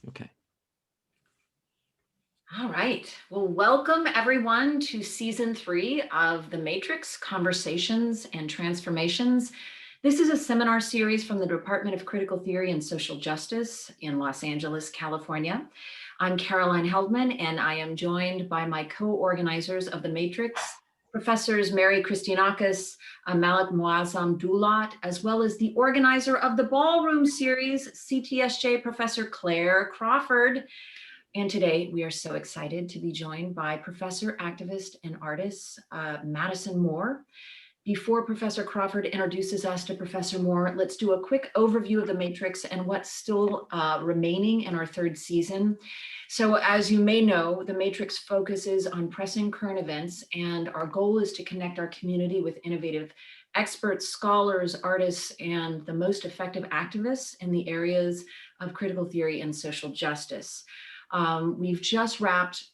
Okay. All right. Well, welcome everyone to season 3 of The Matrix, Conversations and Transformations. This is a seminar series from the Department of Critical Theory and Social Justice in Los Angeles, California. I'm Caroline Heldman, and I am joined by my co-organizers of The Matrix, Professors Mary Christianakis, Malik Muazzam Dulat, as well as the organizer of the Ballroom series, CTSJ Professor Claire Crawford. And today we are so excited to be joined by professor, activist, and artist, Madison Moore. Before Professor Crawford introduces us to Professor Moore, let's do a quick overview of the Matrix and what's still remaining in our 3rd season. So as you may know, the Matrix focuses on pressing current events, and our goal is to connect our community with innovative experts, scholars, artists, and the most effective activists in the areas of critical theory and social justice. We've just wrapped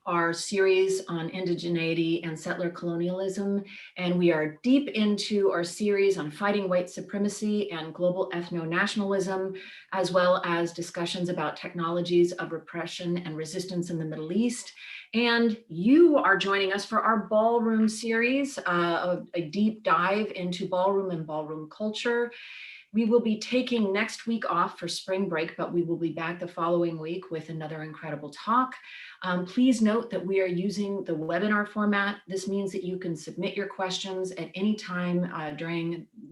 our series on indigeneity and settler colonialism, and we are deep into our series on fighting white supremacy and global ethno-nationalism, as well as discussions about technologies of repression and resistance in the Middle East. And you are joining us for our Ballroom series, a deep dive into ballroom and ballroom culture. We will be taking next week off for spring break, but we will be back the following week with another incredible talk. Please note that we are using the webinar format. This means that you can submit your questions at any time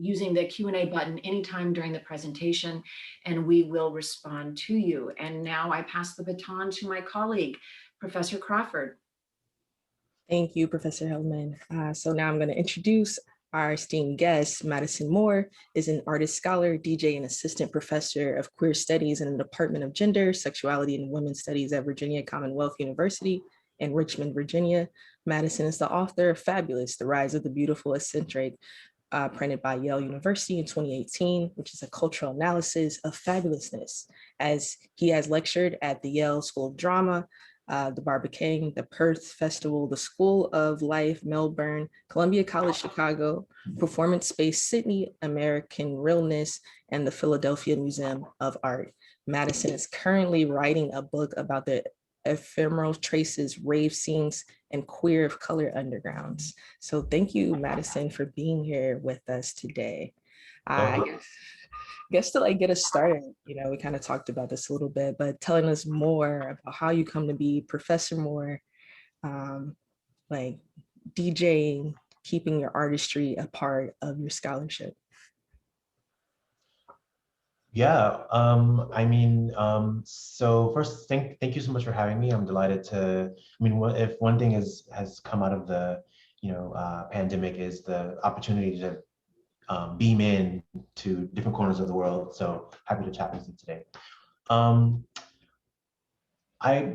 using the Q&A button anytime during the presentation, and we will respond to you. And now I pass the baton to my colleague, Professor Crawford. Thank you, Professor Heldman. So now I'm going to introduce our esteemed guest. Madison Moore is an artist, scholar, DJ, and assistant professor of queer studies in the Department of Gender, Sexuality, and Women's Studies at Virginia Commonwealth University in Richmond, Virginia. Madison is the author of Fabulous, The Rise of the Beautiful Eccentric, printed by Yale University in 2018, which is a cultural analysis of fabulousness, as he has lectured at the Yale School of Drama, the Barbican, the Perth Festival, the School of Life, Melbourne, Columbia College, Chicago, Performance Space, Sydney, American Realness, and the Philadelphia Museum of Art. Madison is currently writing a book about the ephemeral traces, rave scenes, and queer of color undergrounds. So thank you, Madison, for being here with us today. I guess to like get us started, we kind of talked about this a little bit, but telling us more about how you come to be Professor Moore, like DJing, keeping your artistry a part of your scholarship. Yeah, so first, thank you so much for having me. I'm delighted to, if one thing has come out of the, pandemic is the opportunity to beam in to different corners of the world. So happy to chat with you today. I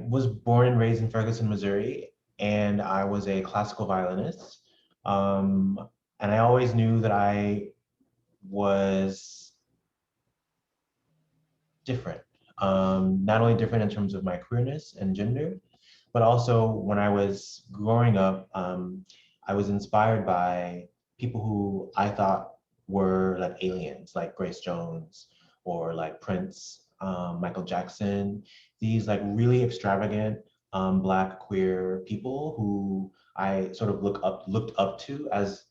was born and raised in Ferguson, Missouri, and I was a classical violinist. And I always knew that I was different. Not only different in terms of my queerness and gender, but also when I was growing up, I was inspired by people who I thought were like aliens, like Grace Jones or like Prince, Michael Jackson, these like really extravagant Black queer people who I sort of looked up to as,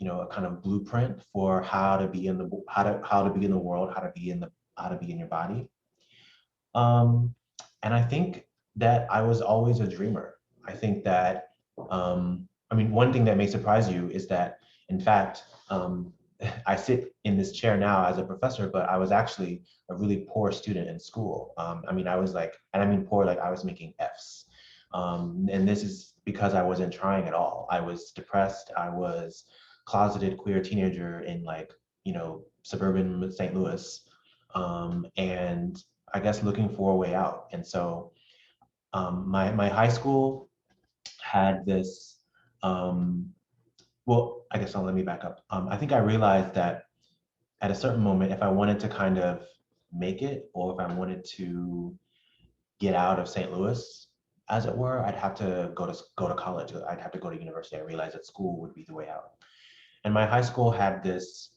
a kind of blueprint for how to be in the how to be in the world, how to be in your body. And I think that I was always a dreamer. I think that, one thing that may surprise you is that, in fact, I sit in this chair now as a professor, but I was actually a really poor student in school. I was like, and I mean poor, like I was making Fs. And this is because I wasn't trying at all. I was depressed. I was closeted queer teenager in suburban St. Louis. And I guess looking for a way out. And so my high school had this, well, I guess let me back up. I think I realized that at a certain moment, if I wanted to kind of make it, or if I wanted to get out of St. Louis, as it were, I'd have to go to college. I'd have to go to university. I realized that school would be the way out. And my high school had this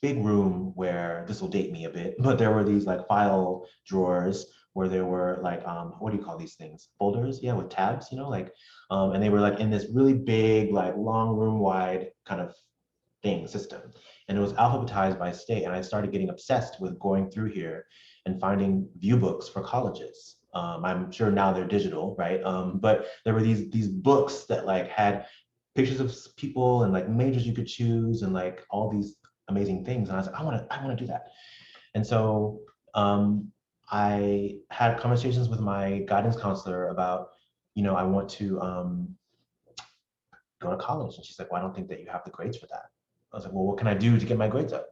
big room where, this will date me a bit, but there were these like file drawers where there were like, what do you call these things? Folders, yeah, with tabs, you know, like, and they were like in this really big, like long room wide kind of system. And it was alphabetized by state. And I started getting obsessed with going through here and finding view books for colleges. I'm sure now they're digital, right? But there were these books that like had pictures of people and like majors you could choose and like all these amazing things. And I was like, I want to do that. And so I had conversations with my guidance counselor about, I want to go to college. And she's like, well, I don't think that you have the grades for that. I was like, well, what can I do to get my grades up?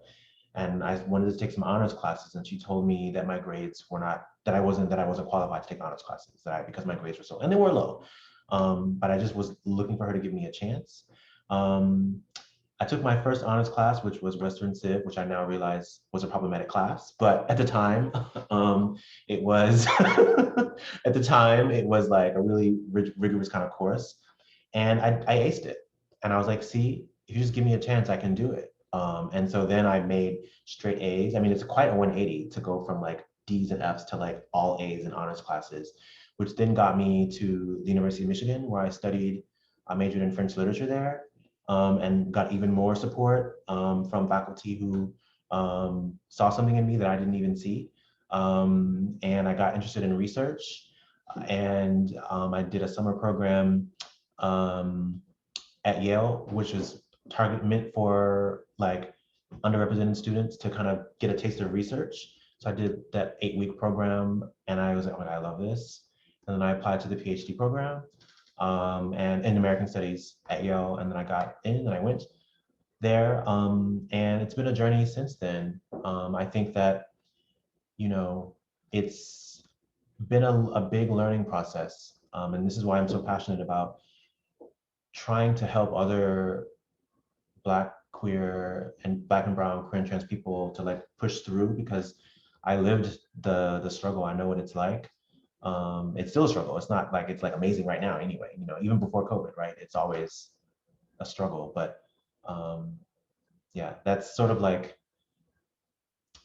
And I wanted to take some honors classes, and she told me that my grades were not, that I wasn't qualified to take honors classes, because my grades were so, and they were low. But I just was looking for her to give me a chance. I took my first honors class, which was Western Civ, which I now realize was a problematic class. But at the time, it was like a really rigorous kind of course, and I aced it. And I was like, see, if you just give me a chance, I can do it. And so then I made straight A's. I mean, it's quite a 180 to go from like D's and F's to like all A's in honors classes, which then got me to the University of Michigan, where I majored in French literature there, and got even more support from faculty who saw something in me that I didn't even see. And I got interested in research, and I did a summer program at Yale, which is meant for like underrepresented students to kind of get a taste of research. So I did that 8-week program, and I was like, oh my God, I love this. And then I applied to the PhD program and in American Studies at Yale, and then I got in and I went there. And it's been a journey since then. I think that, it's been a big learning process. And this is why I'm so passionate about trying to help other Black, queer, and Black and brown, queer and trans people to like push through, because I lived the struggle. I know what it's like. It's still a struggle. It's not like it's like amazing right now anyway, even before COVID, right? It's always a struggle. But yeah, that's sort of like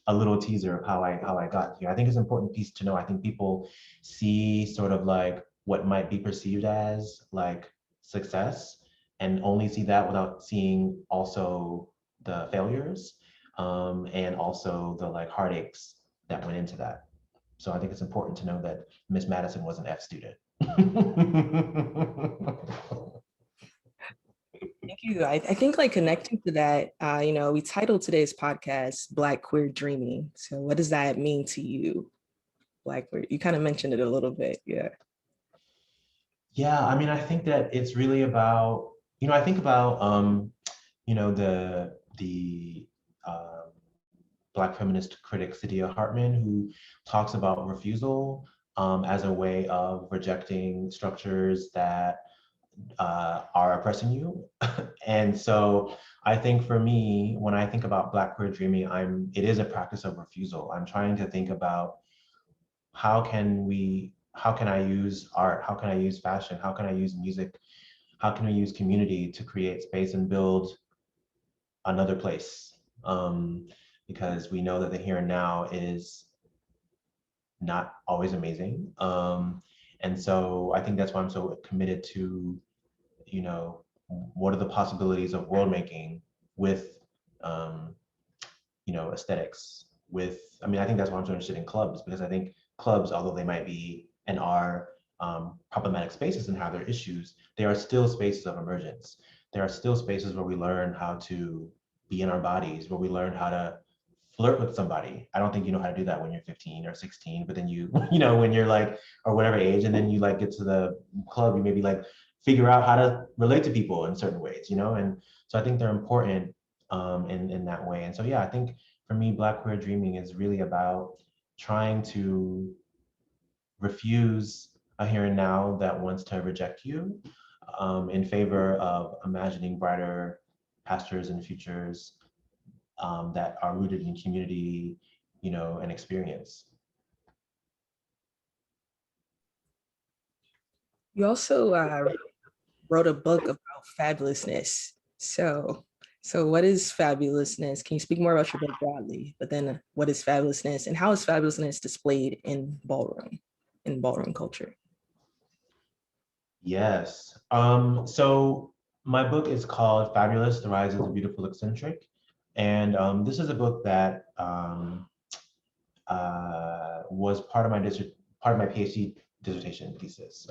a little teaser of how I got here. I think it's an important piece to know. I think people see sort of like what might be perceived as like success, and only see that without seeing also the failures, and also the like heartaches that went into that. So I think it's important to know that Miss Madison was an F student. Thank you. I think like connecting to that, we titled today's podcast Black Queer Dreaming. So what does that mean to you, Black Queer? You kind of mentioned it a little bit, yeah. Yeah, I mean, I think that it's really about, I think about, the Black feminist critic Sadia Hartman, who talks about refusal as a way of rejecting structures that are oppressing you. And so I think for me, when I think about Black queer dreaming, it is a practice of refusal. I'm trying to think about how can I use art? How can I use fashion? How can I use music? How can we use community to create space and build another place? Because we know that the here and now is not always amazing. And so I think that's why I'm so committed to, what are the possibilities of world making with, aesthetics I think that's why I'm so interested in clubs, because I think clubs, although they might be and are problematic spaces and have their issues, they are still spaces of emergence. There are still spaces where we learn how to be in our bodies, where we learn how to flirt with somebody. I don't think you know how to do that when you're 15 or 16, but then you, when you're like, or whatever age, and then you like get to the club, you maybe like figure out how to relate to people in certain ways, and so I think they're important in that way. And so, yeah, I think for me, Black queer dreaming is really about trying to refuse a here and now that wants to reject you, in favor of imagining brighter pastures and futures that are rooted in community, and experience. You also wrote a book about fabulousness. So So what is fabulousness? Can you speak more about your book broadly, but then what is fabulousness and how is fabulousness displayed in ballroom culture? Yes. So my book is called Fabulous, The Rise of the Beautiful Eccentric. And this is a book that was part of my PhD dissertation thesis.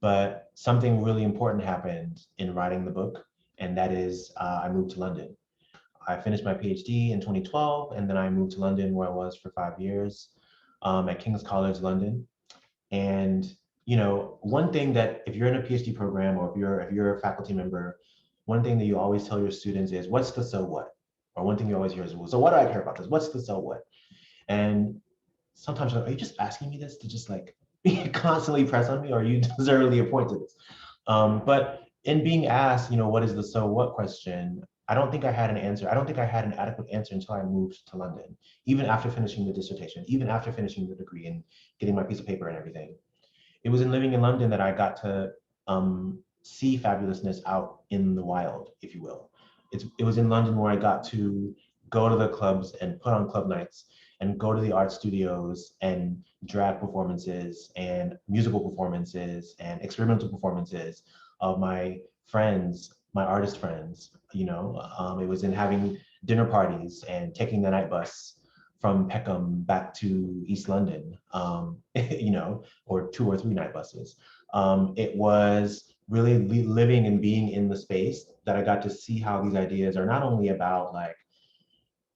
But something really important happened in writing the book, and that is I moved to London. I finished my PhD in 2012, and then I moved to London, where I was for 5 years at King's College London. And one thing that if you're in a PhD program or if you're a faculty member, one thing that you always tell your students is, what's the so what? Or one thing you always hear is, well, so what do I care about this? What's the so what? And sometimes you're like, are you just asking me this to just like constantly press on me, or are you deservedly appointed this? But in being asked, what is the so what question, I don't think I had an answer. I don't think I had an adequate answer until I moved to London, even after finishing the dissertation, even after finishing the degree and getting my piece of paper and everything. It was in living in London that I got to see fabulousness out in the wild, if you will. It was in London where I got to go to the clubs and put on club nights and go to the art studios and drag performances and musical performances and experimental performances of my friends, my artist friends. It was in having dinner parties and taking the night bus from Peckham back to East London, or 2 or 3 night buses. It was really living and being in the space that I got to see how these ideas are not only about like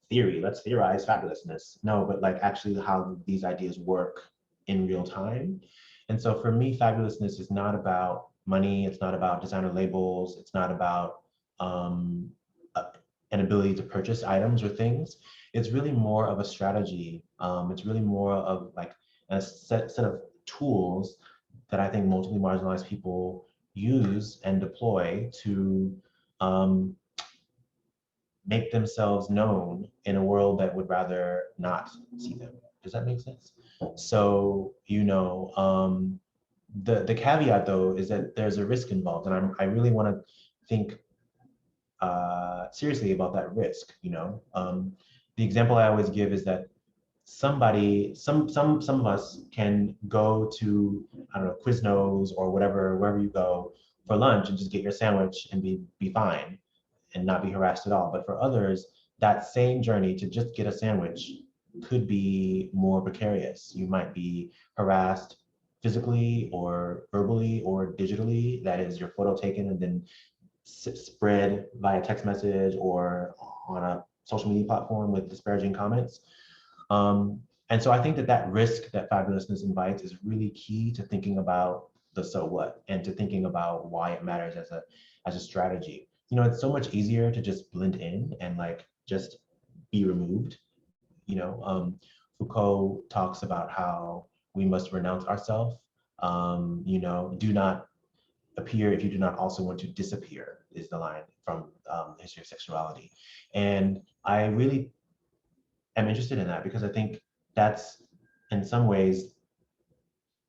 theory, let's theorize fabulousness, no, but like actually how these ideas work in real time. And so for me, fabulousness is not about money, it's not about designer labels, it's not about an ability to purchase items or things. It's really more of a strategy. It's really more of like a set of tools that I think multiply marginalized people use and deploy to make themselves known in a world that would rather not see them. Does that make sense? So, the caveat though is that there's a risk involved, and I really want to think seriously about that risk. The example I always give is that some of us can go to, I don't know, Quiznos or wherever you go for lunch and just get your sandwich and be fine and not be harassed at all. But for others, that same journey to just get a sandwich could be more precarious. You might be harassed physically or verbally or digitally. That is, your photo taken and then spread via text message or on a social media platform with disparaging comments. And so I think that risk that fabulousness invites is really key to thinking about the so what and to thinking about why it matters as a strategy. It's so much easier to just blend in and like just be removed. Foucault talks about how we must renounce ourselves. Do not appear if you do not also want to disappear, is the line from the History of Sexuality. And I really am interested in that because I think that's in some ways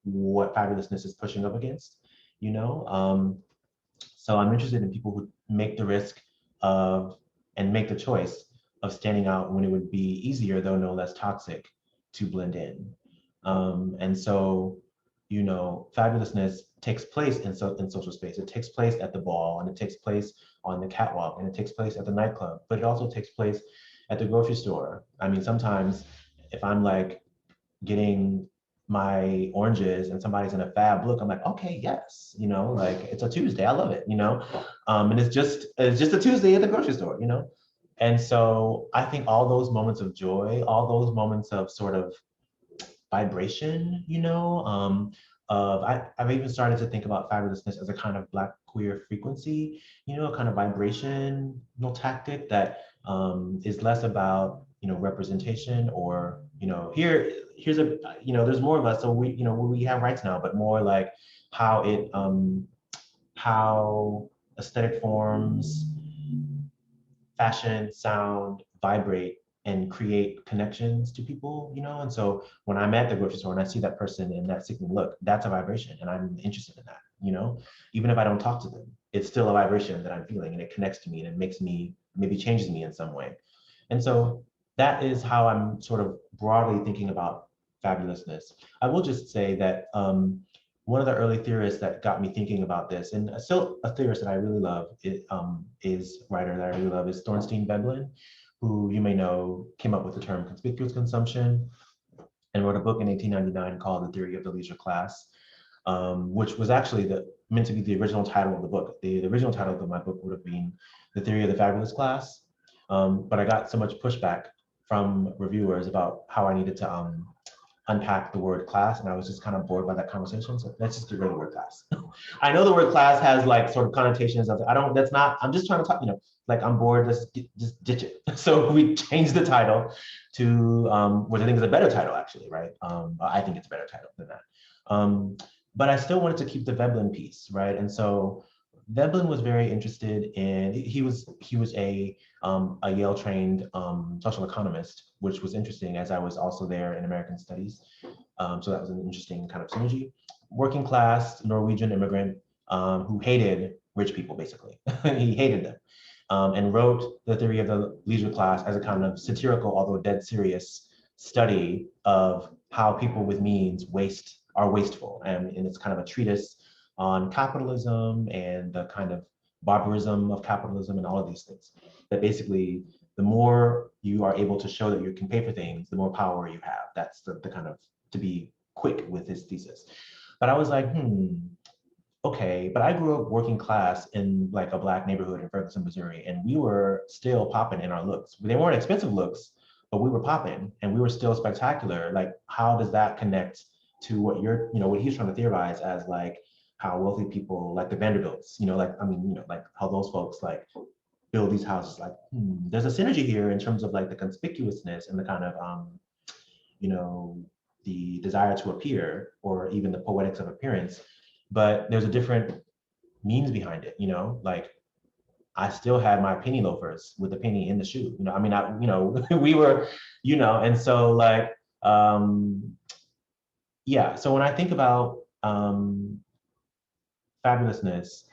what fabulousness is pushing up against. So I'm interested in people who make the risk of and make the choice of standing out when it would be easier, though no less toxic, to blend in. And so, fabulousness takes place in social space. It takes place at the ball, and it takes place on the catwalk, and it takes place at the nightclub, but it also takes place at the grocery store. I mean, sometimes if I'm like getting my oranges and somebody's in a fab look, I'm like, okay, yes, like it's a Tuesday, I love it, and it's just a Tuesday at the grocery store, And so I think all those moments of joy, all those moments of sort of vibration, I've even started to think about fabulousness as a kind of Black queer frequency, a kind of vibrational tactic that is less about representation or here's a there's more of us, so we have rights now, but more like how aesthetic forms, fashion, sound vibrate and create connections to people, and so when I'm at the grocery store and I see that person in that sickening look, that's a vibration and I'm interested in that, even if I don't talk to them, it's still a vibration that I'm feeling and it connects to me and it makes me maybe changes me in some way. And so that is how I'm sort of broadly thinking about fabulousness. I will just say that one of the early theorists that got me thinking about this, and still a theorist that I really love, writer that I really love, is Thorstein Veblen, who you may know came up with the term conspicuous consumption and wrote a book in 1899 called The Theory of the Leisure Class, which was actually meant to be the original title of the book. The original title of my book would have been The Theory of the Fabulous Class, but I got so much pushback from reviewers about how I needed to unpack the word class, and I was just kind of bored by that conversation. So let's just get rid of the word class. I know the word class has like sort of connotations of, I'm just trying to talk, like I'm bored, just ditch it. So we changed the title to, which I think is a better title actually, right? I think it's a better title than that. But I still wanted to keep the Veblen piece, right? And so Veblen was very interested in, he was a Yale trained social economist, which was interesting as I was also there in American studies. So that was an interesting kind of synergy. Working class Norwegian immigrant who hated rich people, basically. He hated them, and wrote The Theory of the Leisure Class as a kind of satirical, although dead serious study of how people with means are wasteful. And it's kind of a treatise on capitalism and the kind of barbarism of capitalism and all of these things. That basically, the more you are able to show that you can pay for things, the more power you have. That's the kind of, to be quick with his thesis. But I was like, okay, but I grew up working class in like a Black neighborhood in Ferguson, Missouri, and we were still popping in our looks. They weren't expensive looks, but we were popping and we were still spectacular. Like, how does that connect to what what he's trying to theorize as like how wealthy people, like the Vanderbilts, like how those folks like build these houses, like, there's a synergy here in terms of like the conspicuousness and the kind of, the desire to appear, or even the poetics of appearance, but there's a different means behind it, like I still had my penny loafers with the penny in the shoe, we were, and so like, yeah, so when I think about fabulousness,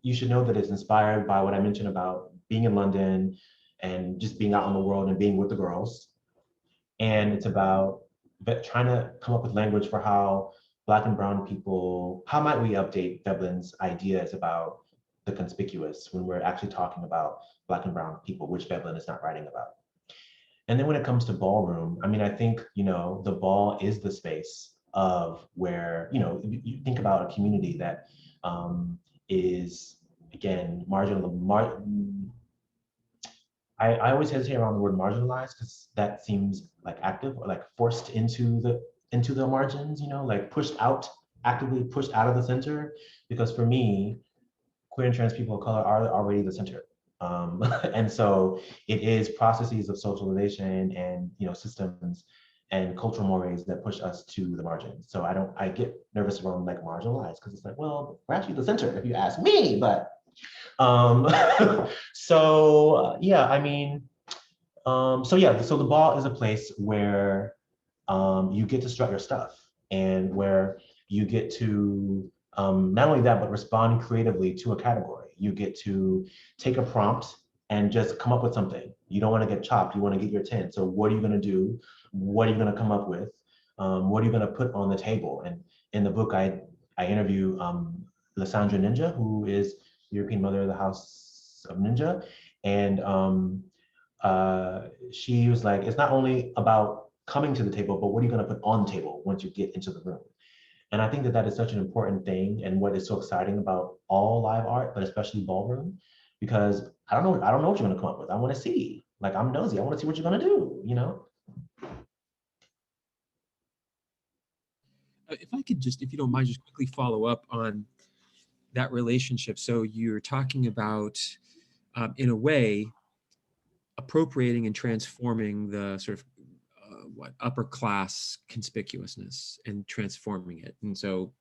you should know that it's inspired by what I mentioned about being in London and just being out in the world and being with the girls. And it's about trying to come up with language for how Black and brown people, how might we update Veblen's ideas about the conspicuous when we're actually talking about Black and brown people, which Veblen is not writing about. And then when it comes to ballroom, I think, the ball is the space of where, you think about a community that is, again, marginal. I always hesitate around the word marginalized because that seems like active or like forced into the margins, like actively pushed out of the center. Because for me, queer and trans people of color are already the center. And so it is processes of socialization and systems and cultural mores that push us to the margins. So I get nervous around like marginalized because it's like, well, we're actually the center if you ask me, but so so the ball is a place where you get to strut your stuff and where you get to not only that, but respond creatively to a category. You get to take a prompt and just come up with something. You don't want to get chopped, you want to get your 10. So what are you going to do? What are you going to come up with? What are you going to put on the table? And in the book, I interview Lysandra Ninja, who is European Mother of the House of Ninja. And she was like, it's not only about coming to the table, but what are you going to put on the table once you get into the room? And I think that is such an important thing, and what is so exciting about all live art, but especially ballroom, because I don't know what you're going to come up with. I want to see, like, I'm nosy. I want to see what you're going to do, If I could just, if you don't mind, just quickly follow up on that relationship. So you're talking about, in a way, appropriating and transforming the sort of upper class conspicuousness and transforming it. And so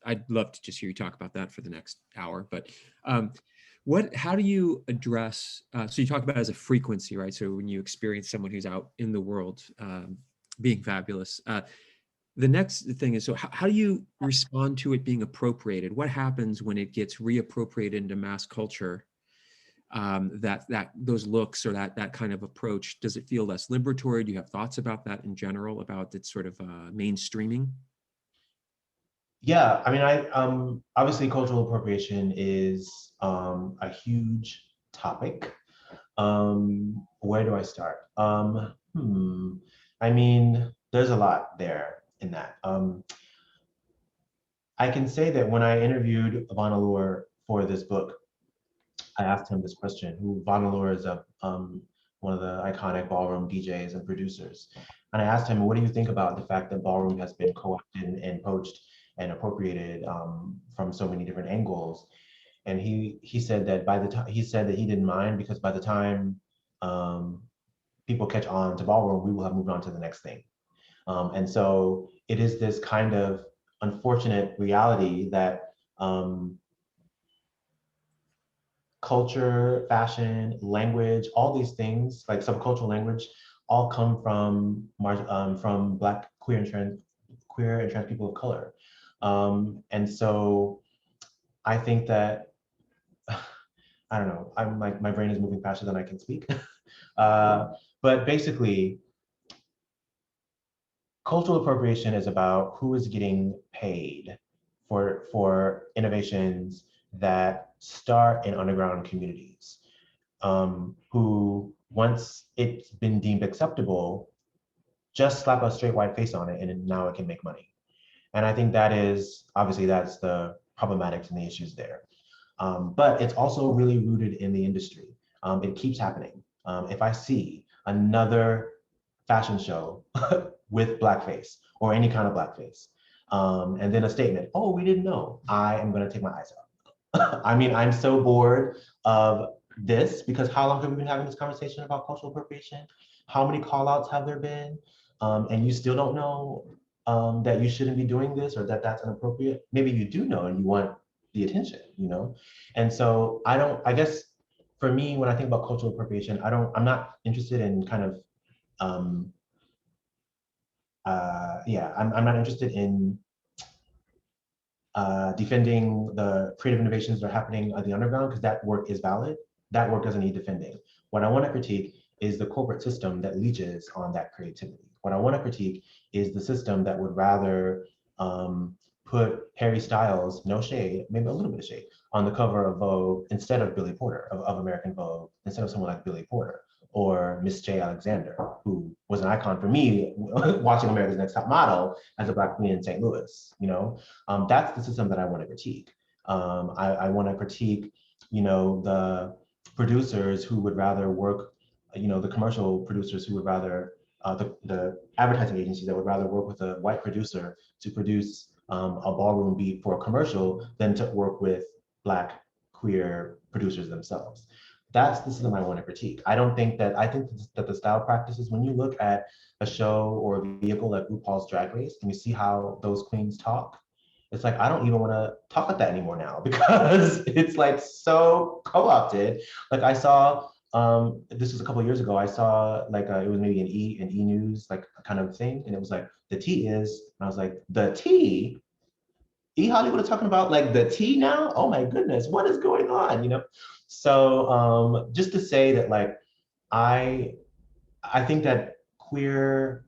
I'd love to just hear you talk about that for the next hour. But how do you address, so you talk about it as a frequency, right? So when you experience someone who's out in the world being fabulous, the next thing is, so how do you respond to it being appropriated? What happens when it gets reappropriated into mass culture? those looks or that kind of approach? Does it feel less liberatory? Do you have thoughts about that in general, about its sort of mainstreaming? Yeah, I mean, obviously cultural appropriation is a huge topic. Where do I start? I mean, there's a lot there in that. I can say that when I interviewed Vonalur for this book, I asked him this question. Vonalur is one of the iconic ballroom DJs and producers. And I asked him, what do you think about the fact that ballroom has been co-opted and poached and appropriated from so many different angles? And he said that he didn't mind, because by the time people catch on to ballroom, we will have moved on to the next thing. And so it is this kind of unfortunate reality that culture, fashion, language, all these things, like subcultural language, all come from Black, queer, and trans people of color. And so I think that, I don't know, I'm like, my brain is moving faster than I can speak. But basically, cultural appropriation is about who is getting paid for innovations that start in underground communities, who, once it's been deemed acceptable, just slap a straight white face on it and now it can make money. And I think that is, obviously that's the problematics and the issues there. But it's also really rooted in the industry. It keeps happening. If I see another fashion show with blackface or any kind of blackface, and then a statement, oh, we didn't know, I am gonna take my eyes out. I mean, I'm so bored of this, because how long have we been having this conversation about cultural appropriation? How many call outs have there been? And you still don't know that you shouldn't be doing this, or that that's inappropriate. Maybe you do know and you want the attention, you know? And so I guess for me, when I think about cultural appropriation, I'm not interested in kind of, I'm not interested in defending the creative innovations that are happening at the underground, because that work is valid. That work doesn't need defending. What I want to critique is the corporate system that leeches on that creativity. What I want to critique is the system that would rather put Harry Styles, no shade, maybe a little bit of shade, on the cover of Vogue instead of Billy Porter, of American Vogue, instead of someone like Billy Porter, or Miss J. Alexander, who was an icon for me watching America's Next Top Model as a Black queen in St. Louis, you know? That's the system that I want to critique. I want to critique, you know, the producers who would rather work, you know, the commercial producers who would rather, the advertising agencies that would rather work with a white producer to produce a ballroom beat for a commercial than to work with Black queer producers themselves. That's the system I want to critique. I think that the style practices, when you look at a show or a vehicle like RuPaul's Drag Race, and you see how those queens talk, it's like, I don't even want to talk like that anymore now, because it's like so co-opted. Like I saw, this was a couple of years ago, I saw like, it was maybe an E News, like kind of thing. And it was like, the tea is, and I was like, the tea? E Hollywood is talking about like the tea now? Oh my goodness, what is going on, you know? So just to say that, like, I think that queer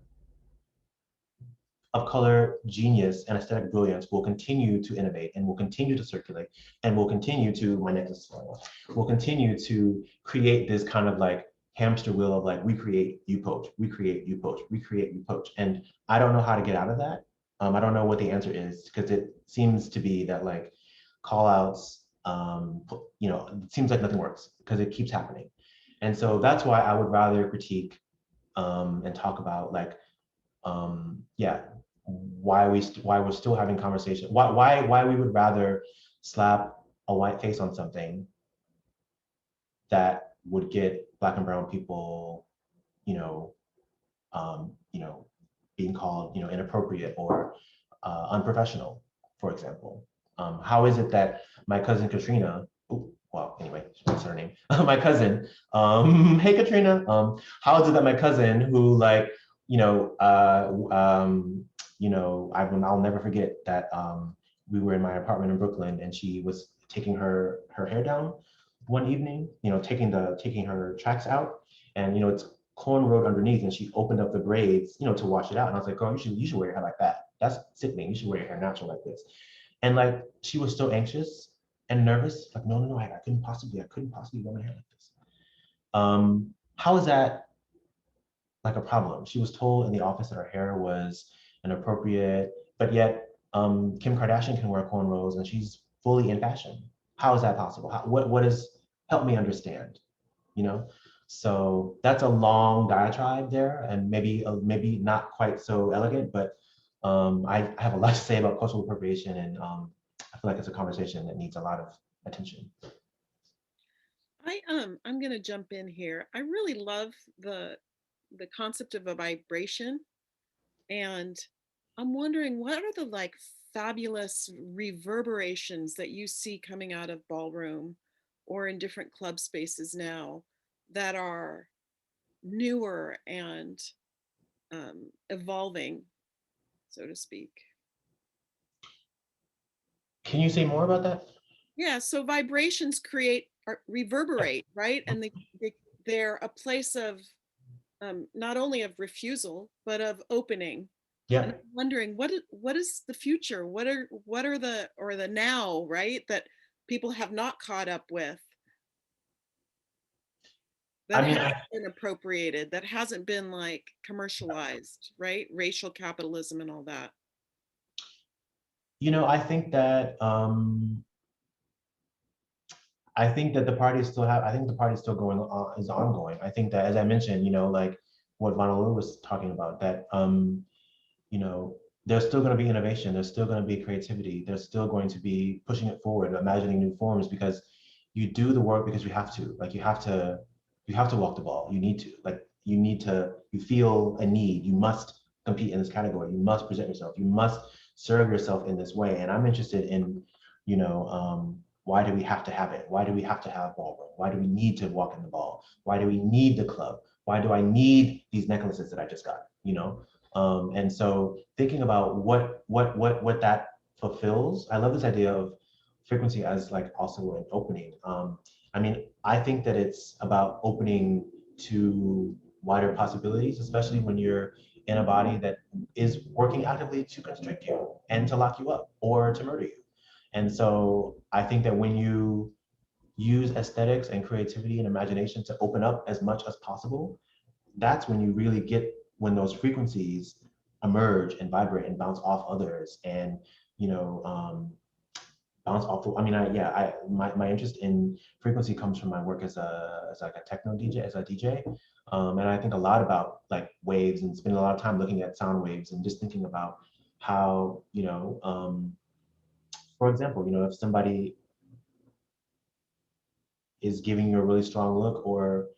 of color genius and aesthetic brilliance will continue to innovate, and will continue to circulate, and will continue to, my neck is falling off, will continue to create this kind of like hamster wheel of like, we create, you poach, we create, you poach, we create, you poach. And I don't know how to get out of that. I don't know what the answer is, because it seems to be that like call outs, you know, it seems like nothing works because it keeps happening. And so that's why I would rather critique and talk about like, yeah, why we're still having conversation, why we would rather slap a white face on something that would get Black and brown people, you know, being called, you know, inappropriate or unprofessional, for example. How is it that my cousin Katrina, well, anyway, that's her name, my cousin, hey Katrina, how is it that my cousin, who like, I'll never forget that we were in my apartment in Brooklyn, and she was taking her hair down one evening, taking her tracks out, and it's corn road underneath, and she opened up the braids, to wash it out. And I was like, girl, you should wear your hair like that. That's sickening. You should wear your hair natural like this. And like, she was so anxious and nervous. Like, no, I couldn't possibly wear my hair like this. How is that like a problem? She was told in the office that her hair was inappropriate, but yet Kim Kardashian can wear cornrows and she's fully in fashion. How is that possible? What is, help me understand, So that's a long diatribe there, and maybe not quite so elegant, but I have a lot to say about cultural appropriation, and I feel like it's a conversation that needs a lot of attention. I'm going to jump in here. I really love the concept of a vibration, and I'm wondering, what are the like fabulous reverberations that you see coming out of Ballroom or in different club spaces now that are newer and evolving, so to speak? Can you say more about that? Yeah, so vibrations create or reverberate, right? And they're a place of not only of refusal, but of opening. Yeah. And I'm wondering, what is the future? What are the now, right? That people have not caught up with, that hasn't been appropriated, that hasn't been like commercialized, right? Racial capitalism and all that. I think that the party is still going on, is ongoing. I think that, as I mentioned, like what Vanalur was talking about, that there's still going to be innovation, there's still going to be creativity, there's still going to be pushing it forward, imagining new forms, because you do the work because you have to. Like, you have to walk the ball. You feel a need. You must compete in this category. You must present yourself. You must serve yourself in this way. And I'm interested in, why do we have to have it? Why do we have to have Ballroom? Why do we need to walk in the ball? Why do we need the club? Why do I need these necklaces that I just got? And so thinking about what that fulfills, I love this idea of frequency as like also an opening. I think that it's about opening to wider possibilities, especially when you're in a body that is working actively to constrict you and to lock you up or to murder you. And so I think that when you use aesthetics and creativity and imagination to open up as much as possible, that's when you really get, when those frequencies emerge and vibrate and bounce off others, and bounce off. My interest in frequency comes from my work as a techno DJ, as a DJ, and I think a lot about like waves, and spending a lot of time looking at sound waves and just thinking about how for example, if somebody is giving you a really strong look, or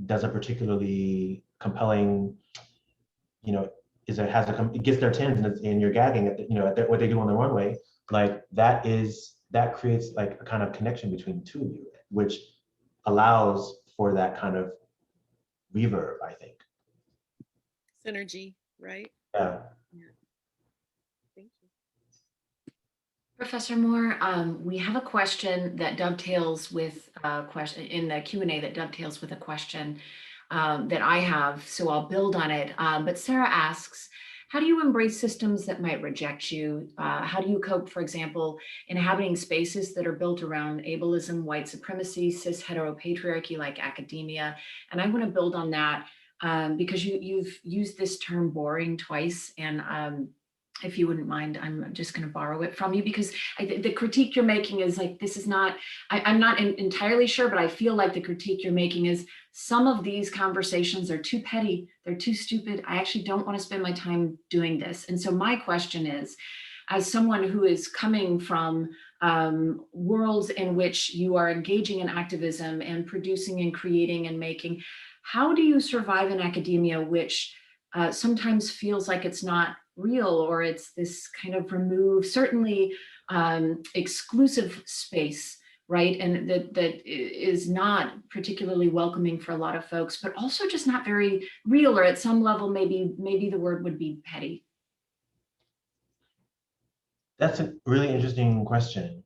does a particularly compelling, it gets their tens, and you're gagging at what they do on the runway, like that creates like a kind of connection between the two of you, which allows for that kind of reverb, I think. Synergy, right? Yeah. Thank you. Professor Moore, we have a question that dovetails with a question in the Q&A that dovetails with a question that I have, so I'll build on it. But Sarah asks, how do you embrace systems that might reject you? How do you cope, for example, inhabiting spaces that are built around ableism, white supremacy, cis heteropatriarchy like academia? And I want to build on that because you've used this term boring twice, and if you wouldn't mind, I'm just going to borrow it from you, because the critique you're making is like, this is not, I'm not entirely sure, but I feel like the critique you're making is some of these conversations are too petty, they're too stupid. I actually don't want to spend my time doing this. And so my question is, as someone who is coming from worlds in which you are engaging in activism and producing and creating and making, how do you survive in academia, which sometimes feels like it's not real, or it's this kind of removed, certainly exclusive space, right? And that is not particularly welcoming for a lot of folks, but also just not very real, or at some level, maybe the word would be petty. That's a really interesting question.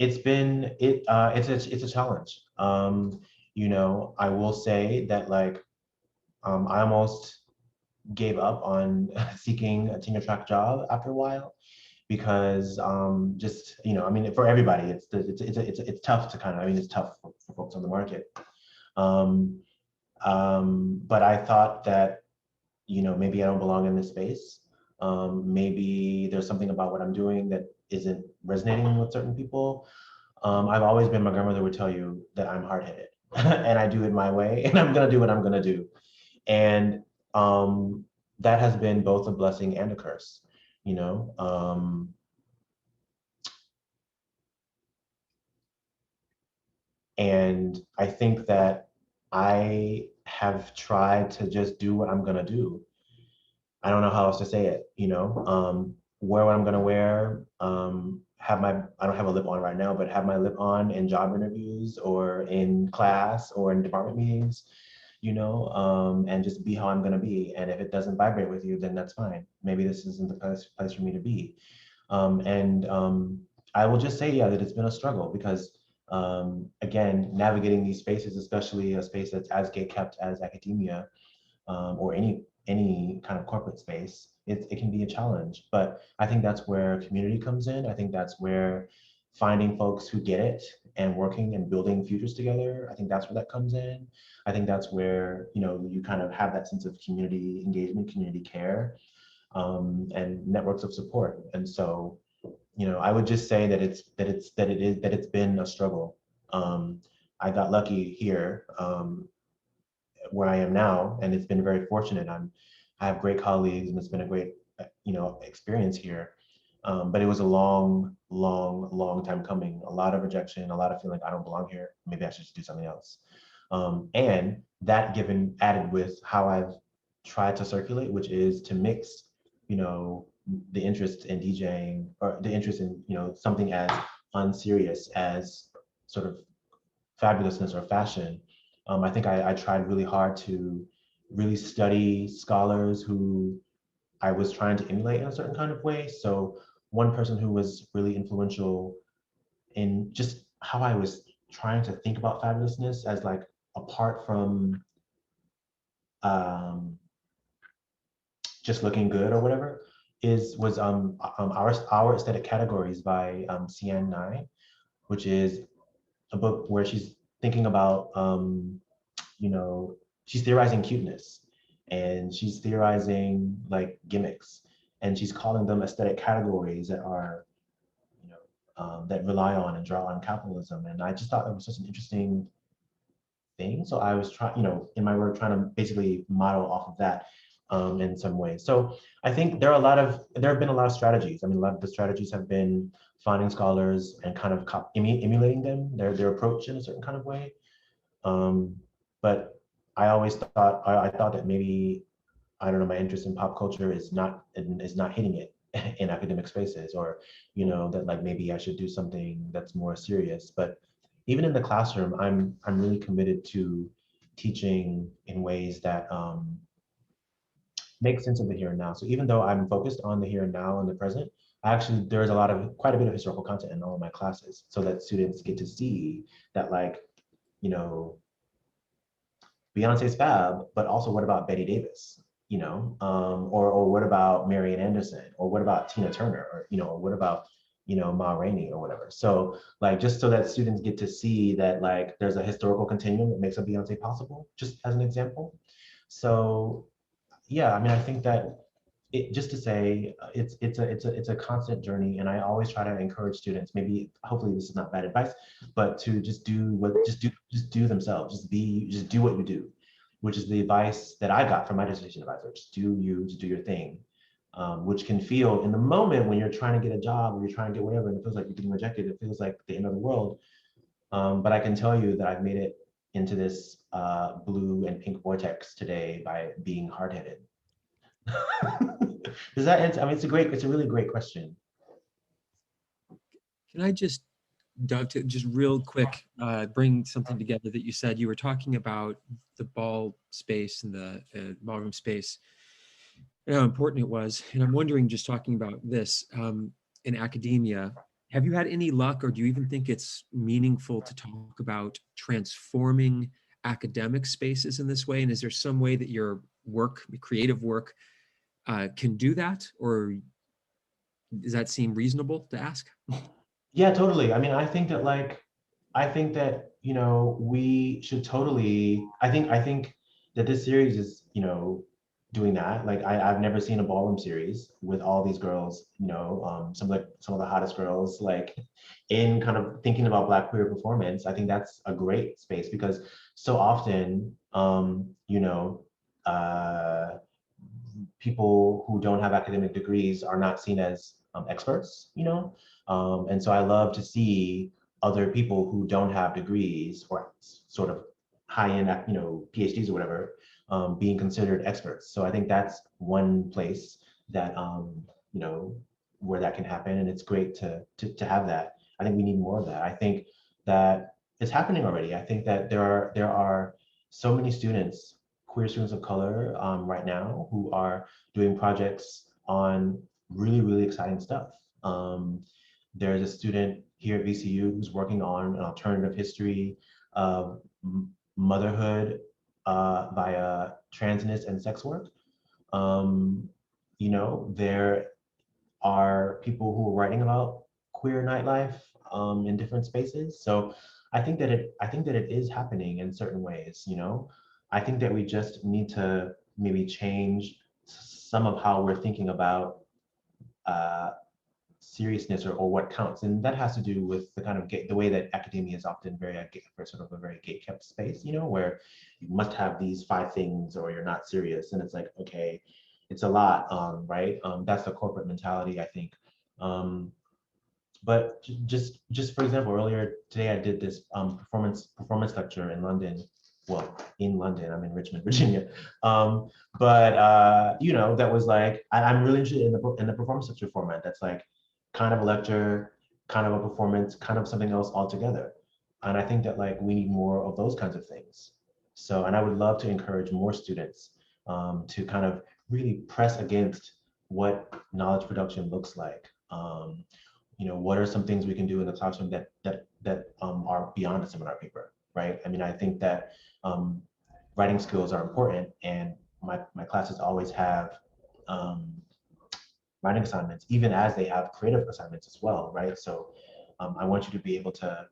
it's a challenge. You know, I will say that like I almost gave up on seeking a tenure track job after a while because just, you know, I mean, for everybody, it's tough to kind of, I mean, it's tough for folks on the market. But I thought that, you know, maybe I don't belong in this space. Maybe there's something about what I'm doing that isn't resonating with certain people. I've always been, my grandmother would tell you that I'm hard-headed and I do it my way and I'm gonna do what I'm gonna do. And that has been both a blessing and a curse, you know? And I think that I have tried to just do what I'm gonna do. I don't know how else to say it, you know? Wear what I'm gonna wear, I don't have a lip on right now, but have my lip on in job interviews or in class or in department meetings, you know, and just be how I'm gonna be. And if it doesn't vibrate with you, then that's fine. Maybe this isn't the place for me to be. I will just say, yeah, that it's been a struggle because again, navigating these spaces, especially a space that's as kept as academia or any kind of corporate space, it can be a challenge. But I think that's where community comes in. I think that's where finding folks who get it and working and building futures together, I think that's where that comes in. I think that's where, you know, you kind of have that sense of community engagement, community care, and networks of support. And so, you know, I would just say that it's been a struggle. I got lucky here where I am now, and it's been very fortunate. I have great colleagues, and it's been a great, you know, experience here. But it was a long time coming. A lot of rejection, a lot of feeling like I don't belong here. Maybe I should just do something else. And that added with how I've tried to circulate, which is to mix, you know, the interest in DJing or the interest in, you know, something as unserious as sort of fabulousness or fashion. I think I tried really hard to really study scholars who I was trying to emulate in a certain kind of way. So one person who was really influential in just how I was trying to think about fabulousness as like apart from um, just looking good or whatever was our aesthetic categories by Sian Nai, which is a book where she's thinking about you know, she's theorizing cuteness and she's theorizing like gimmicks and she's calling them aesthetic categories that are, you know, that rely on and draw on capitalism. And I just thought that was such an interesting thing. So I was trying, you know, in my work, trying to basically model off of that in some ways. So I think there have been a lot of strategies. I mean, a lot of the strategies have been finding scholars and kind of emulating them, their approach in a certain kind of way. But I always thought I thought that maybe, I don't know, my interest in pop culture is not hitting it in academic spaces, or you know, that like maybe I should do something that's more serious. But even in the classroom, I'm really committed to teaching in ways that make sense of the here and now. So even though I'm focused on the here and now and the present, there's quite a bit of historical content in all of my classes, so that students get to see that, like, you know, Beyonce's fab, but also what about Betty Davis, you know, or what about Marian Anderson, or what about Tina Turner, or you know, or what about, you know, Ma Rainey or whatever. So like, just so that students get to see that like there's a historical continuum that makes a Beyonce possible, just as an example. So yeah, I mean, I think that just to say, it's a constant journey, and I always try to encourage students. Maybe hopefully this is not bad advice, but to just do themselves. Just do what you do, which is the advice that I got from my dissertation advisor. Just do your thing, which can feel in the moment when you're trying to get a job or you're trying to get whatever, and it feels like you're getting rejected. It feels like the end of the world. But I can tell you that I've made it into this blue and pink vortex today by being hard-headed. Does that answer? I mean, it's a really great question. Can I just dovetail just real quick, bring something together that you said? You were talking about the ball space and the ballroom space and how important it was. And I'm wondering, just talking about this in academia, Have you had any luck, or do you even think it's meaningful to talk about transforming academic spaces in this way? And is there some way that your work, creative work, can do that? Or does that seem reasonable to ask? Yeah, totally. I mean, I think that, you know, we should totally, I think that this series is, you know, doing that. Like I've never seen a ballroom series with all these girls, you know, some of the hottest girls, like in kind of thinking about Black queer performance. I think that's a great space because so often, you know, people who don't have academic degrees are not seen as experts, you know? And so I love to see other people who don't have degrees or sort of high-end, you know, PhDs or whatever, being considered experts. So I think that's one place that, you know, where that can happen. And it's great to have that. I think we need more of that. I think that it's happening already. I think that there are so many students, queer students of color right now who are doing projects on really, really exciting stuff. There's a student here at VCU who's working on an alternative history of motherhood via transness and sex work. You know, there are people who are writing about queer nightlife in different spaces. So I think that it is happening in certain ways, you know. I think that we just need to maybe change some of how we're thinking about seriousness or what counts, and that has to do with the kind of the way that academia is often very sort of a very gate-kept space, you know, where you must have these 5 things or you're not serious, and it's like, okay, it's a lot, right? That's the corporate mentality, I think. But just for example, earlier today I did this performance lecture in London. Well, in London, I'm in Richmond, Virginia. You know, that was like, I'm really interested in the performance lecture format. That's like kind of a lecture, kind of a performance, kind of something else altogether. And I think that like we need more of those kinds of things. So, and I would love to encourage more students to kind of really press against what knowledge production looks like. You know, what are some things we can do in the classroom that are beyond a seminar paper, right? I mean, I think that writing skills are important, and my classes always have writing assignments, even as they have creative assignments as well, right? So I want you to be able to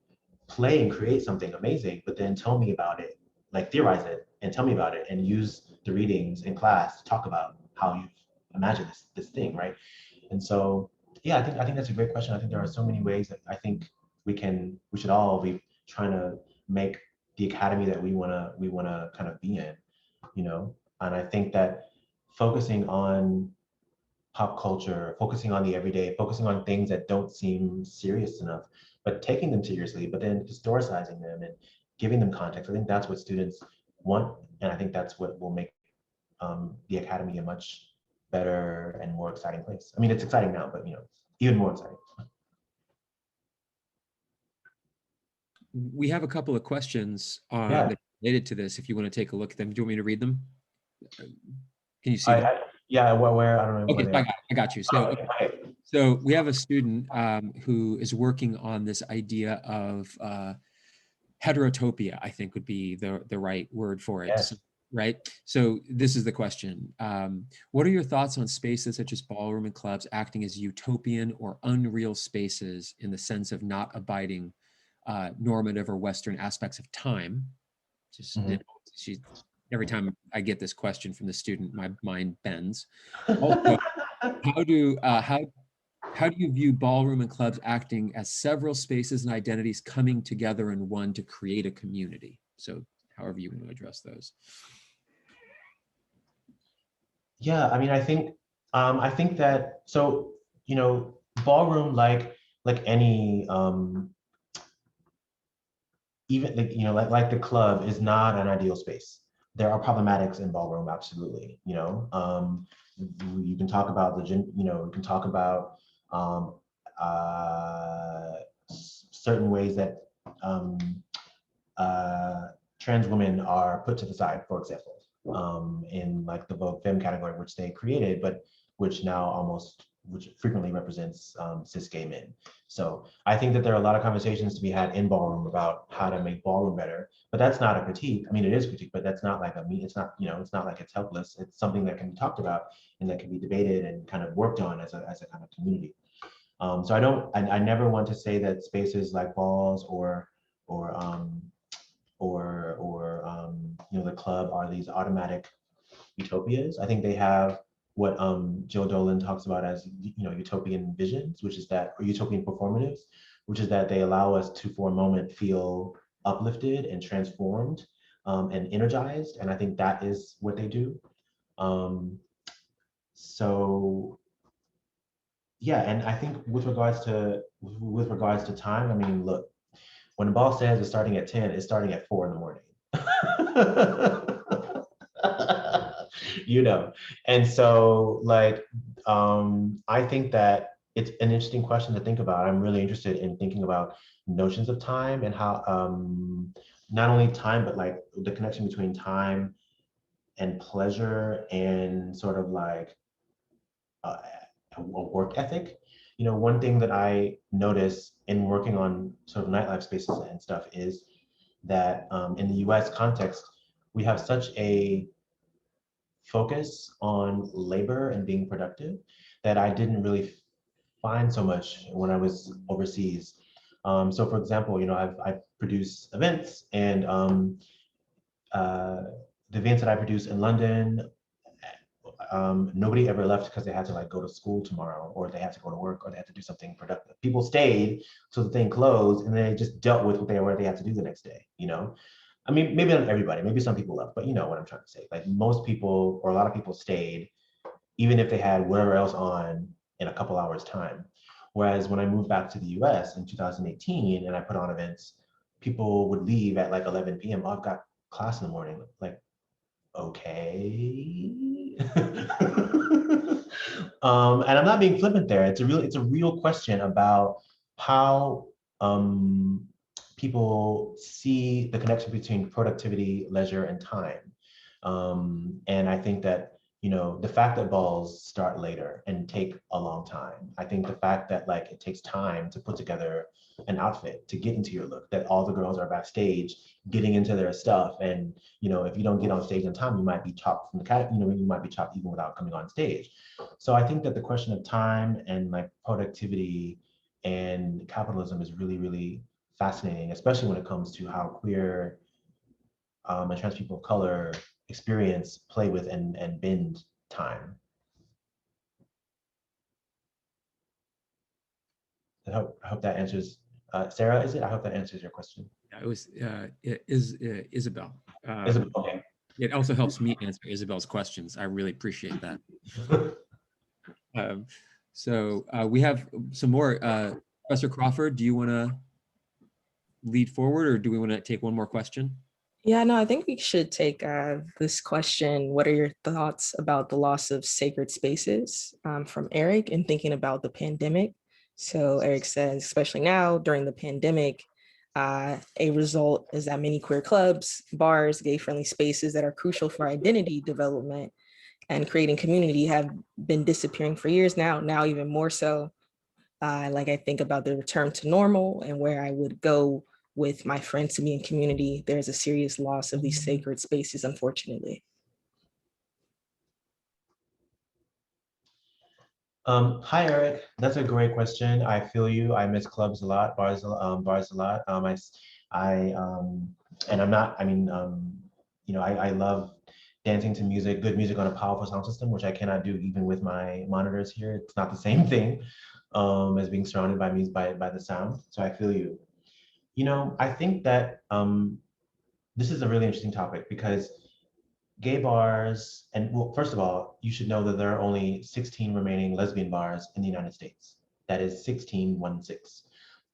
play and create something amazing, but then tell me about it, like theorize it and tell me about it, and use the readings in class to talk about how you've imagined this thing, right? And so, yeah, I think that's a great question. I think there are so many ways that I think we should all be trying to make the academy that we wanna kind of be in, you know. And I think that focusing on pop culture, focusing on the everyday, focusing on things that don't seem serious enough, but taking them seriously, but then historicizing them and giving them context. I think that's what students want, and I think that's what will make the academy a much better and more exciting place. I mean, it's exciting now, but you know, even more exciting. We have a couple of questions Yeah. that are related to this. If you want to take a look at them, do you want me to read them? Can you see them? Yeah, where I don't know. Okay, Where I got you. So, okay. So we have a student who is working on this idea of heterotopia, I think would be the right word for it. Yes. Right. So this is the question. What are your thoughts on spaces such as ballroom and clubs acting as utopian or unreal spaces in the sense of not abiding normative or Western aspects of time? Just you know, every time I get this question from the student, my mind bends. Also, how do you view ballroom and clubs acting as several spaces and identities coming together in one to create a community? So however you want to address those. Yeah, I mean, I think that, so, you know, ballroom, like any even like, you know, like the club is not an ideal space. There are problematics in ballroom, absolutely. You know, you can talk about you know, we can talk about certain ways that trans women are put to the side, for example, in like the Vogue Femme category, which they created. But which frequently represents cis gay men. So I think that there are a lot of conversations to be had in Ballroom about how to make Ballroom better, but that's not a critique. I mean, it is critique, but that's not like it's not, it's not like it's helpless. It's something that can be talked about and that can be debated and kind of worked on as a kind of community. So I never want to say that spaces like Balls or the club are these automatic utopias. I think they have what Jill Dolan talks about as utopian visions, which is that, or utopian performatives, which is that they allow us to, for a moment, feel uplifted and transformed and energized. And I think that is what they do. So yeah, and I think with regards to time, I mean, look, when the ball says it's starting at 10, it's starting at 4 in the morning. And so like I think that it's an interesting question to think about. I'm really interested in thinking about notions of time and how not only time, but like the connection between time and pleasure and sort of like a work ethic. One thing that I notice in working on sort of nightlife spaces and stuff is that in the US context, we have such a focus on labor and being productive that I didn't really find so much when I was overseas. So for example, I've produced events, and the events that I produce in London, nobody ever left because they had to like go to school tomorrow, or they had to go to work, or they had to do something productive. People stayed till the thing closed, and they just dealt with what they had to do the next day. I mean, maybe not everybody, maybe some people left, but you know what I'm trying to say. Like most people, or a lot of people, stayed, even if they had whatever else on in a couple hours time. Whereas when I moved back to the US in 2018 and I put on events, people would leave at like 11 p.m. Oh, I've got class in the morning. Like, okay. And I'm not being flippant there. It's a real question about how people see the connection between productivity, leisure, and time. And I think that, the fact that balls start later and take a long time, I think the fact that like it takes time to put together an outfit, to get into your look, that all the girls are backstage getting into their stuff. And, if you don't get on stage in time, you might be chopped from the cat, you might be chopped even without coming on stage. So I think that the question of time and like productivity and capitalism is really, really fascinating, especially when it comes to how queer and trans people of color experience, play with, and bend time. I hope that answers, Sarah, is it? I hope that answers your question. Yeah, it was Isabel. Isabel, okay. It also helps me answer Isabel's questions. I really appreciate that. So we have some more. Professor Crawford, do you want to lead forward, or do we want to take one more question? Yeah, no, I think we should take this question. What are your thoughts about the loss of sacred spaces, from Eric, and thinking about the pandemic? So Eric says, especially now during the pandemic, a result is that many queer clubs, bars, gay-friendly spaces that are crucial for identity development and creating community have been disappearing for years now even more so. Like I think about the return to normal and where I would go with my friends to be in community. There's a serious loss of these sacred spaces, unfortunately. Hi, Eric. That's a great question. I feel you. I miss clubs a lot, bars a lot. And I'm not, I mean, I love dancing to music, good music on a powerful sound system, which I cannot do even with my monitors here. It's not the same thing as being surrounded by music, by the sound. So I feel you. I think that this is a really interesting topic because gay bars, and well, first of all, you should know that there are only 16 remaining lesbian bars in the United States. That is 16.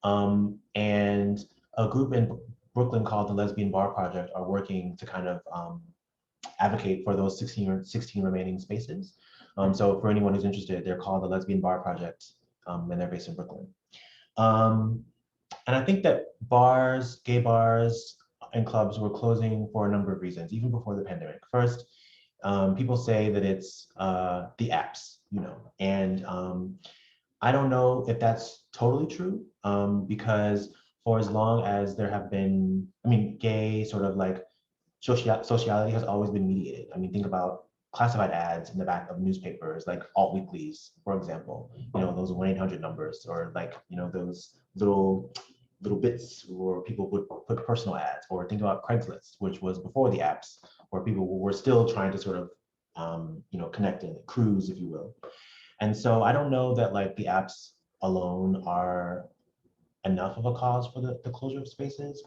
And a group in Brooklyn called the Lesbian Bar Project are working to kind of advocate for those 16 remaining spaces. So for anyone who's interested, they're called the Lesbian Bar Project, and they're based in Brooklyn. And I think that bars, gay bars, and clubs were closing for a number of reasons, even before the pandemic. First, people say that it's the apps, you know, and I don't know if that's totally true, because for as long as there have been, I mean, gay sort of like sociality has always been mediated. I mean, think about classified ads in the back of newspapers, like alt weeklies, for example, you know, those 1-800 numbers, or like, you know, those little bits where people would put personal ads, or think about Craigslist, which was before the apps, where people were still trying to sort of, you know, connect and cruise, if you will. And so I don't know that like the apps alone are enough of a cause for the closure of spaces.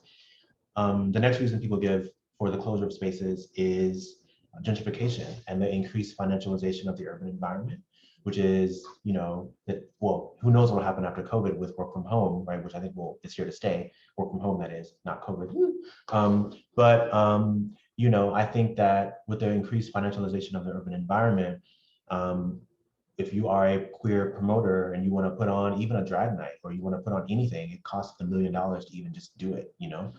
The next reason people give for the closure of spaces is gentrification and the increased financialization of the urban environment, which is, you know, that, well, who knows what will happen after COVID with work from home, right? Which I think is here to stay, work from home, that is, not COVID. You know, I think that with the increased financialization of the urban environment, if you are a queer promoter and you want to put on even a drag night, or you want to put on anything, it costs $1 million to even just do it, you know?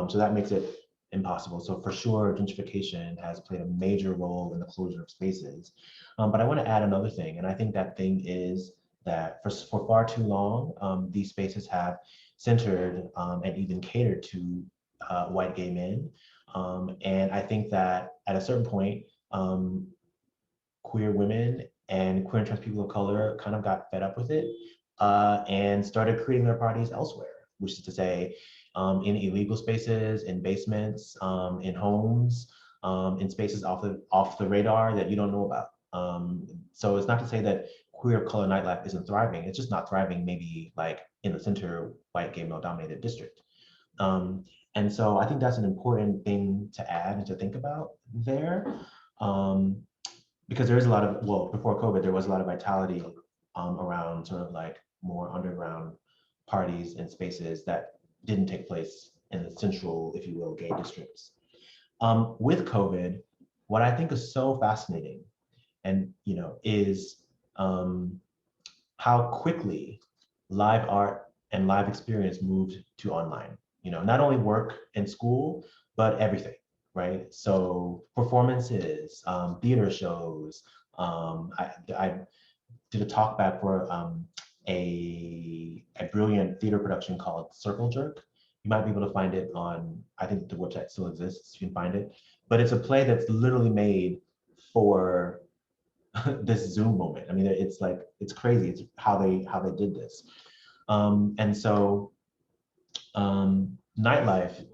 So that makes it impossible. So for sure, gentrification has played a major role in the closure of spaces. But I want to add another thing, and I think that thing is that for far too long, these spaces have centered and even catered to white gay men. And I think that at a certain point, queer women and queer and trans people of color kind of got fed up with it and started creating their parties elsewhere, which is to say, in illegal spaces, in basements, in homes, in spaces off the radar that you don't know about. So it's not to say that queer color nightlife isn't thriving. It's just not thriving maybe like in the center white gay male dominated district. And so I think that's an important thing to add and to think about there. Because there is a lot of, well, before COVID, there was a lot of vitality around sort of like more underground parties and spaces that didn't take place in the central, if you will, gay districts. With COVID, what I think is so fascinating, and you know, is how quickly live art and live experience moved to online. You know, not only work and school, but everything, right? So performances, theater shows. I did a talk back for a brilliant theater production called Circle Jerk. You might be able to find it on, I think the website still exists, you can find it. But it's a play that's literally made for this Zoom moment. I mean, it's like, it's crazy. It's how they did this. And so Nightlife,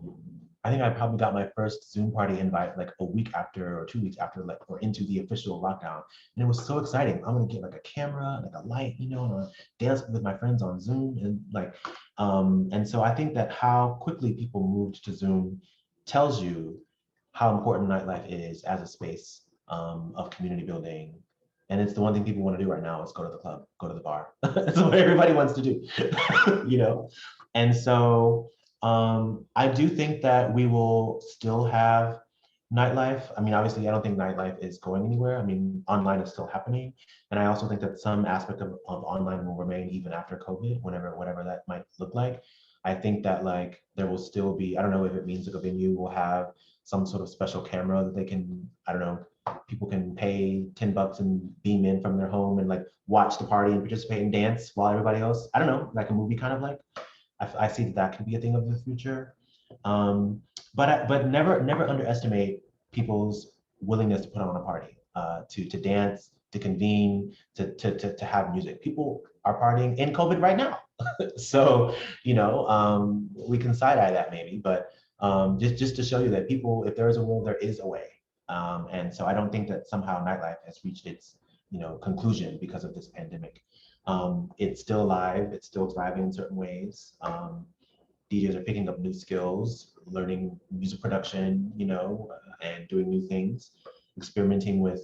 I think I probably got my first Zoom party invite like a week after or 2 weeks after, like, or into the official lockdown. And it was so exciting. I'm gonna get like a camera, like a light, you know, and I'll dance with my friends on Zoom. And like, and so I think that how quickly people moved to Zoom tells you how important nightlife is as a space of community building. And it's the one thing people want to do right now is go to the club, go to the bar. That's what everybody wants to do, you know? And so I do think that we will still have nightlife. I mean, obviously, I don't think nightlife is going anywhere. I mean, online is still happening. And I also think that some aspect of online will remain even after COVID, whatever that might look like. I think that like there will still be, I don't know if it means like a venue will have some sort of special camera that they can, I don't know, people can pay $10 and beam in from their home and like watch the party and participate and dance while everybody else, I don't know, like a movie kind of like. I see that can be a thing of the future. But never underestimate people's willingness to put on a party, to dance, to convene, to have music. People are partying in COVID right now. So, you know, we can side-eye that maybe, but just to show you that people, if there is a will, there is a way. And so I don't think that somehow nightlife has reached its, you know, conclusion because of this pandemic. It's still alive, it's still thriving in certain ways. DJs are picking up new skills, learning music production, you know, and doing new things, experimenting with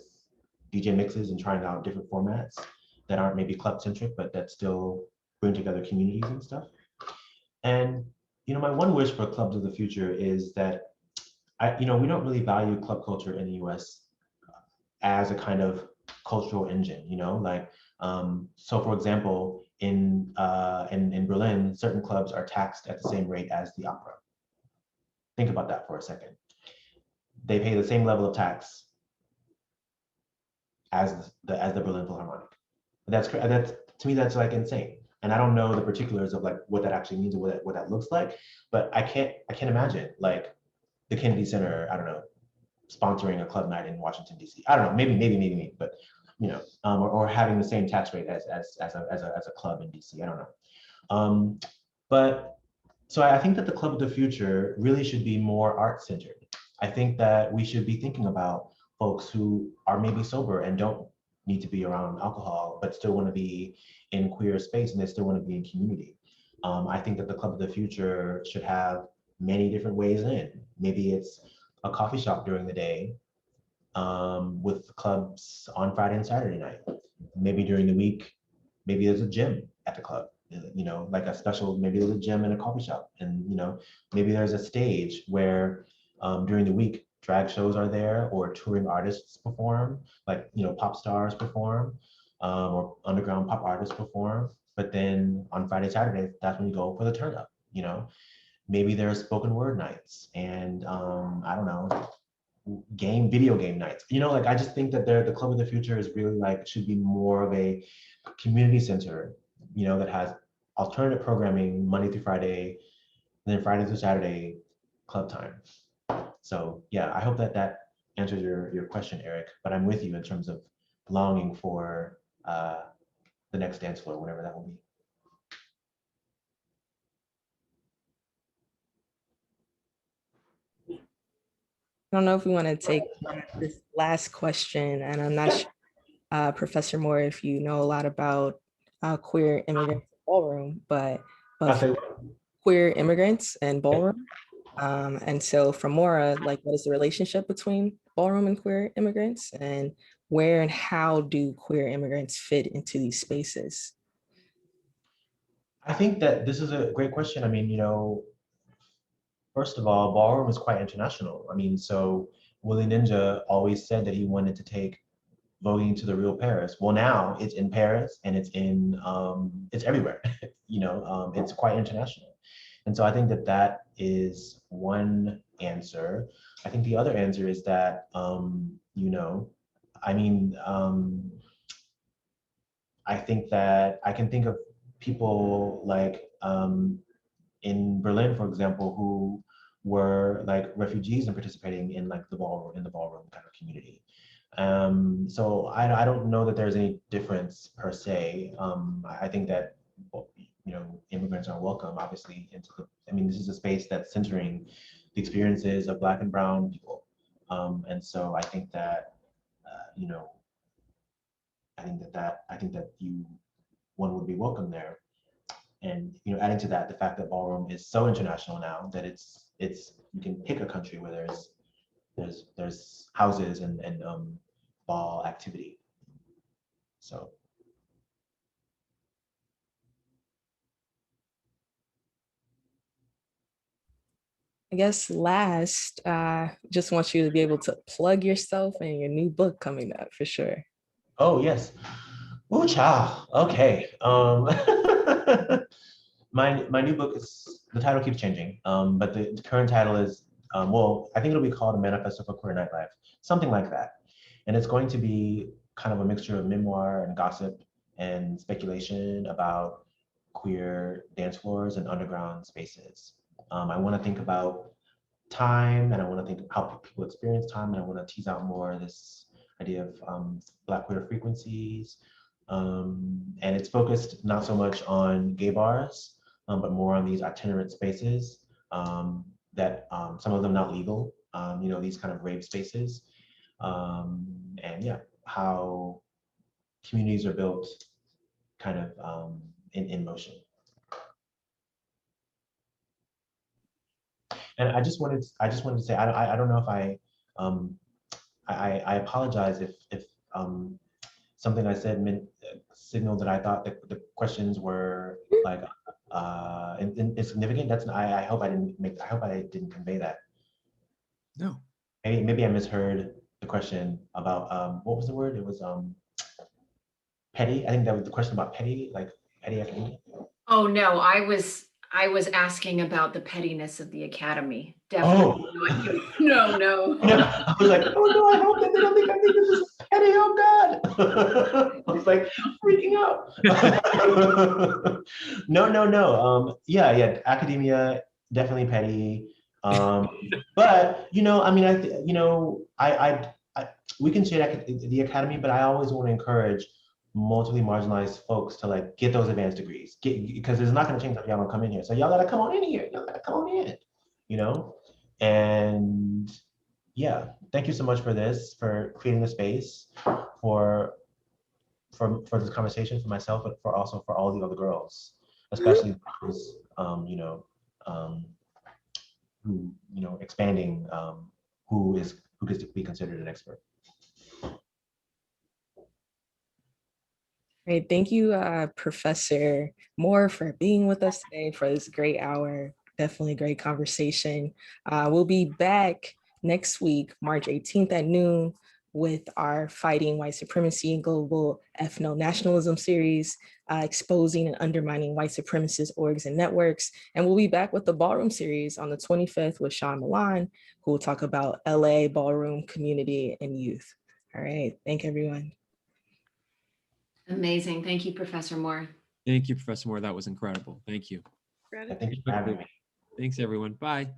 DJ mixes and trying out different formats that aren't maybe club centric, but that still bring together communities and stuff. And, you know, my one wish for clubs of the future is that, we don't really value club culture in the US as a kind of cultural engine, you know, like, so for example, in Berlin, certain clubs are taxed at the same rate as the opera. Think about that for a second. They pay the same level of tax as the Berlin Philharmonic. That's to me, that's like insane. And I don't know the particulars of like what that actually means or what that looks like, but I can't imagine like the Kennedy Center, I don't know, sponsoring a club night in Washington D.C. I don't know, maybe, but you know, or having the same tax rate as a club in D.C. I don't know, but so I think that the Club of the Future really should be more art-centered. I think that we should be thinking about folks who are maybe sober and don't need to be around alcohol, but still want to be in queer space and they still want to be in community. I think that the Club of the Future should have many different ways in. Maybe it's a coffee shop during the day with clubs on Friday and Saturday night. Maybe during the week, maybe there's a gym at the club, you know, like a special, maybe there's a gym and a coffee shop. And, you know, maybe there's a stage where during the week, drag shows are there or touring artists perform, like, you know, pop stars perform or underground pop artists perform. But then on Friday, Saturday, that's when you go for the turn up, you know. Maybe there's spoken word nights and I don't know, video game nights. You know, like I just think that the Club of the Future is really like, should be more of a community center, you know, that has alternative programming Monday through Friday, and then Friday through Saturday, club time. So yeah, I hope that that answers your question, Eric, but I'm with you in terms of longing for the next dance floor, whatever that will be. I don't know if we want to take this last question, and I'm not sure, Professor Moore, if you know a lot about queer immigrants in Ballroom, but queer immigrants and Ballroom. And so for Maura, like, what is the relationship between Ballroom and queer immigrants, and where and how do queer immigrants fit into these spaces? I think that this is a great question. I mean, you know, first of all, Ballroom is quite international. I mean, so Willie Ninja always said that he wanted to take voguing to the real Paris. Well, now it's in Paris and it's in, it's everywhere, you know, it's quite international. And so I think that that is one answer. I think the other answer is that, you know, I mean, I think that I can think of people like in Berlin, for example, who were like refugees and participating in like the ballroom kind of community. So I don't know that there's any difference per se. I think that, you know, immigrants are welcome, obviously, into the, I mean, this is a space that's centering the experiences of Black and Brown people. And so I think that, you know, I think that one would be welcome there. And, you know, adding to that, the fact that Ballroom is so international now that it's you can pick a country where there's houses and ball activity. So. I guess last, just want you to be able to plug yourself and your new book coming up for sure. Oh, yes. Oh, child. Okay. My new book is, the title keeps changing, but the current title is, well, I think it'll be called A Manifesto for Queer Nightlife, something like that. And it's going to be kind of a mixture of memoir and gossip and speculation about queer dance floors and underground spaces. I want to think about time, and I want to think how people experience time, and I want to tease out more this idea of Black queer frequencies. And it's focused not so much on gay bars, but more on these itinerant spaces that some of them not legal, you know, these kind of rave spaces. And yeah, how communities are built kind of in motion. And I just wanted to say, I don't know if I apologize if something I said meant signaled that I thought that the questions were like insignificant. That's I hope I didn't convey that. No. Maybe I misheard the question about what was the word? It was petty. I think that was the question about petty, like petty academia. Oh no, I was asking about the pettiness of the academy. Definitely. Oh. No. I was like, oh no, I hope that they don't think I think this is petty. Oh God. I was like freaking out. No. Yeah, academia, definitely petty. But I mean, we can say that the academy, but I always want to encourage multiply marginalized folks to like get those advanced degrees, because it's not going to change if y'all don't come in here. So y'all got to come on in here. Y'all got to come on in, And yeah, thank you so much for this, for creating the space for this conversation, for myself, but for also for all the other girls, especially those, who expanding, who gets to be considered an expert. Great. Thank you, Professor Moore, for being with us today for this great hour. Definitely a great conversation. We'll be back next week, March 18th at noon, with our Fighting White Supremacy and Global Ethno-Nationalism series, exposing and undermining white supremacist orgs and networks. And we'll be back with the Ballroom series on the 25th with Sean Milan, who will talk about LA ballroom community and youth. All right. Thank everyone. Amazing. Thank you, Professor Moore. Thank you, Professor Moore. That was incredible. Thank you. Gratitude. Thank you for having me. Thanks, everyone. Bye.